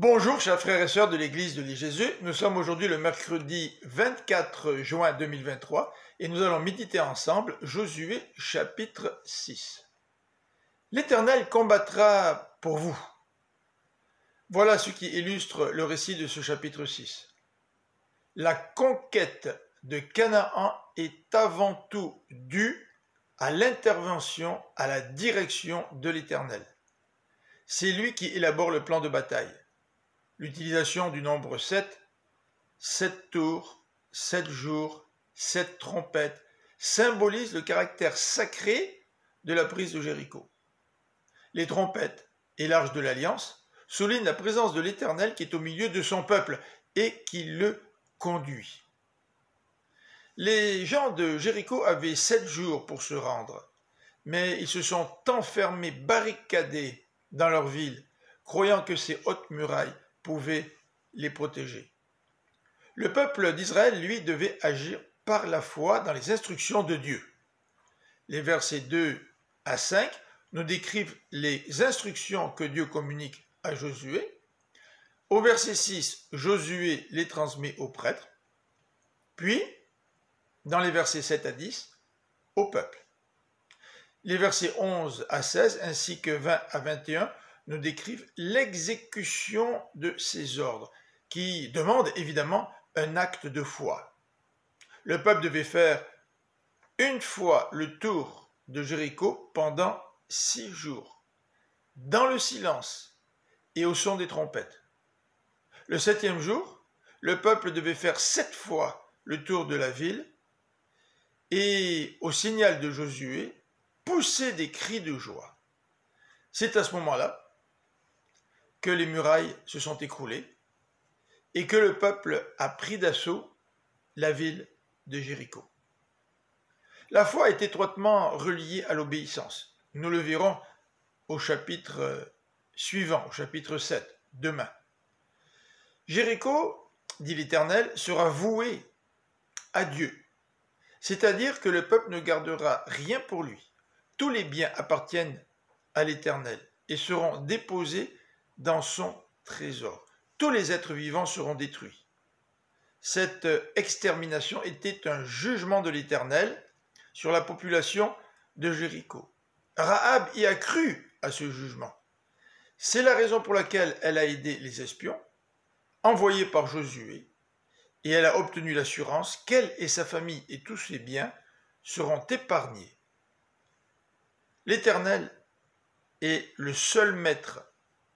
Bonjour chers frères et sœurs de l'église de Jésus, nous sommes aujourd'hui le mercredi 24 juin 2023 et nous allons méditer ensemble Josué chapitre 6. L'Éternel combattra pour vous. Voilà ce qui illustre le récit de ce chapitre 6. La conquête de Canaan est avant tout due à l'intervention, à la direction de l'Éternel. C'est lui qui élabore le plan de bataille. L'utilisation du nombre 7 tours, 7 jours, 7 trompettes, symbolise le caractère sacré de la prise de Jéricho. Les trompettes et l'arche de l'Alliance soulignent la présence de l'Éternel qui est au milieu de son peuple et qui le conduit. Les gens de Jéricho avaient 7 jours pour se rendre, mais ils se sont enfermés, barricadés dans leur ville, croyant que ces hautes murailles pouvaient les protéger. Le peuple d'Israël, lui, devait agir par la foi dans les instructions de Dieu. Les versets 2 à 5 nous décrivent les instructions que Dieu communique à Josué. Au verset 6, Josué les transmet aux prêtres. Puis, dans les versets 7 à 10, au peuple. Les versets 11 à 16 ainsi que 20 à 21 nous décrivent l'exécution de ces ordres, qui demandent évidemment un acte de foi. Le peuple devait faire une fois le tour de Jéricho pendant 6 jours, dans le silence et au son des trompettes. Le 7e jour, le peuple devait faire 7 fois le tour de la ville et, au signal de Josué, pousser des cris de joie. C'est à ce moment-là que les murailles se sont écroulées et que le peuple a pris d'assaut la ville de Jéricho. La foi est étroitement reliée à l'obéissance. Nous le verrons au chapitre suivant, au chapitre 7, demain. Jéricho, dit l'Éternel, sera voué à Dieu, c'est-à-dire que le peuple ne gardera rien pour lui. Tous les biens appartiennent à l'Éternel et seront déposés dans son trésor. Tous les êtres vivants seront détruits. Cette extermination était un jugement de l'Éternel sur la population de Jéricho. Rahab y a cru à ce jugement. C'est la raison pour laquelle elle a aidé les espions envoyés par Josué et elle a obtenu l'assurance qu'elle et sa famille et tous ses biens seront épargnés. L'Éternel est le seul maître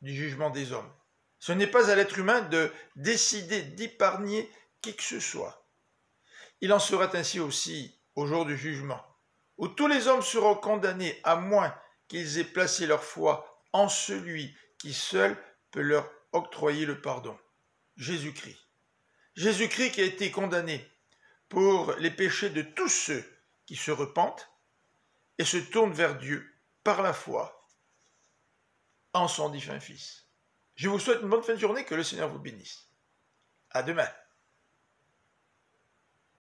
du jugement des hommes. Ce n'est pas à l'être humain de décider d'épargner qui que ce soit. Il en sera ainsi aussi au jour du jugement, où tous les hommes seront condamnés à moins qu'ils aient placé leur foi en celui qui seul peut leur octroyer le pardon, Jésus-Christ. Jésus-Christ qui a été condamné pour les péchés de tous ceux qui se repentent et se tournent vers Dieu par la foi en son défunt Fils. Je vous souhaite une bonne fin de journée, que le Seigneur vous bénisse. À demain.